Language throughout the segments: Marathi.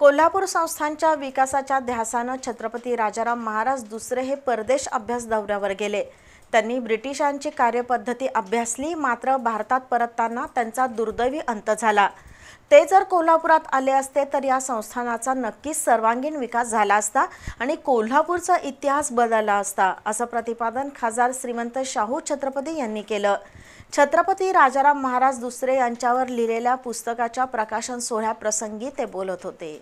कोल्हापूर संस्थानच्या विकासाच्या ध्यासानं छत्रपती राजाराम महाराज दुसरे हे परदेश अभ्यास दौऱ्यावर गेले। त्यांनी ब्रिटिशांची कार्यपद्धती अभ्यासली, मात्र भारतात परतताना त्यांचा दुर्दैवी अंत झाला। ते जर कोल्हापुरात आले असते तर या संस्थानाचा नक्कीच सर्वांगीण विकास झाला असता आणि कोल्हापूरचा इतिहास बदलला असता, असं प्रतिपादन खासदार श्रीमंत शाहू छत्रपती यांनी केलं। छत्रपती राजाराम महाराज दुसरे यांच्यावर लिहिलेल्या पुस्तकाच्या प्रकाशन सोहळ्याप्रसंगी ते बोलत होते।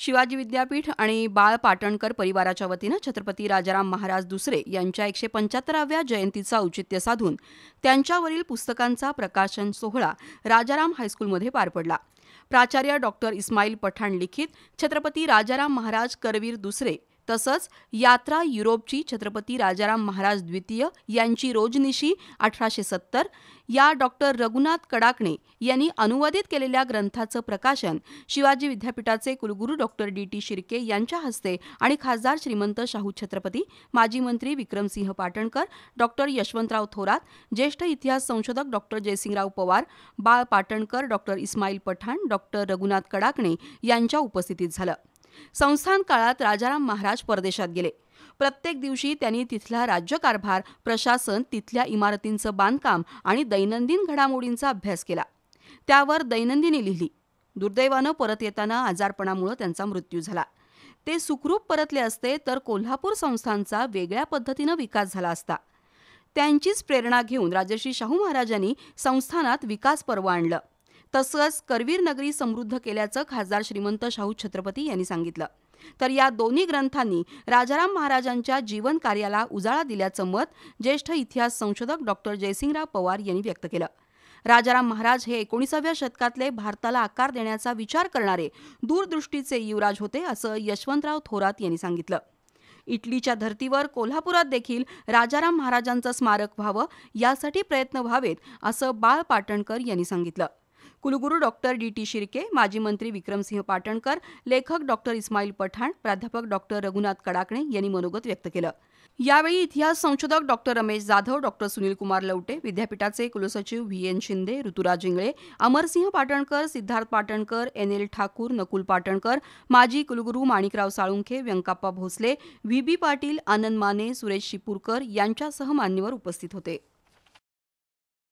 शिवाजी विद्यापीठ आणि बाळ पाटणकर परिवाराच्या वतीनं छत्रपती राजाराम महाराज दुसरे यांच्या 175व्या जयंतीचं औचित्य साधून त्यांच्यावरील पुस्तकांचा प्रकाशन सोहळा राजाराम हायस्कूलमध्ये पार पडला। प्राचार्य डॉक्टर इस्माईल पठाण लिखित छत्रपती राजाराम महाराज करवीर दुसरे तसंच यात्रा युरोपची छत्रपती राजाराम महाराज द्वितीय यांची रोजनिशी 1870 या डॉक्टर रघुनाथ कडाकणे यांनी अनुवादित केलेल्या ग्रंथाचं प्रकाशन शिवाजी विद्यापीठाचे कुलगुरू डॉक्टर डी.टी. शिर्के यांच्या हस्ते आणि खासदार श्रीमंत शाहू छत्रपती, माजी मंत्री विक्रमसिंह पाटणकर, डॉक्टर यशवंतराव थोरात, ज्येष्ठ इतिहास संशोधक डॉक्टर जयसिंगराव पवार, बाळ पाटणकर, डॉक्टर इस्माईल पठाण, डॉक्टर रघुनाथ कडाकणे यांच्या उपस्थितीत झालं। संस्थान काळात राजाराम महाराज परदेशात गेले। प्रत्येक दिवशी त्यांनी तिथला राज्यकारभार, प्रशासन, तिथल्या इमारतींचं बांधकाम आणि दैनंदिन घडामोडींचा अभ्यास केला। त्यावर दैनंदिनी लिहिली। दुर्दैवानं परत येताना आजारपणामुळे त्यांचा मृत्यू झाला। ते सुखरूप परतले असते तर कोल्हापूर संस्थानचा वेगळ्या पद्धतीनं विकास झाला असता। त्यांचीच प्रेरणा घेऊन राजर्षी शाहू महाराजांनी संस्थानात विकास पर्व आणलं। तसंच करवीर नगरी समृद्ध केल्याचं खासदार श्रीमंत शाहू छत्रपती यांनी सांगितलं। तर या दोन्ही ग्रंथांनी राजाराम महाराजांच्या जीवन कार्याला उजाळा दिल्याचं मत ज्येष्ठ इतिहास संशोधक डॉक्टर जयसिंगराव पवार यांनी व्यक्त केलं। राजाराम महाराज हे 19व्या शतकातले भारताला आकार देण्याचा विचार करणारे दूरदृष्टीचे युवराज होते, असं यशवंतराव थोरात यांनी सांगितलं। इटलीच्या धर्तीवर कोल्हापुरात देखील राजाराम महाराजांचं स्मारक व्हावं यासाठी प्रयत्न व्हावेत, असं बाळ पाटणकर यांनी सांगितलं। कुलगुरू डॉक्टर डी.टी. शिर्के, माजी मंत्री विक्रमसिंह पाटणकर, लेखक डॉक्टर इस्माईल पठाण, प्राध्यापक डॉक्टर रघुनाथ कडाकणे यांनी मनोगत व्यक्त केलं। यावेळी इतिहास संशोधक डॉक्टर रमेश जाधव, डॉक्टर सुनील कुमार लवटे, विद्यापीठाचे कुलसचिव व्ही.एन. शिंदे, ऋतुराज इंगळे, अमरसिंह पाटणकर, सिद्धार्थ पाटणकर, एन.एल. ठाकूर, नकुल पाटणकर, माजी कुलगुरू माणिकराव साळुंखे, व्यंकाप्पा भोसले, व्ही.बी. पाटील, आनंद माने, सुरेश शिपूरकर यांच्यासह मान्यवर उपस्थित होते।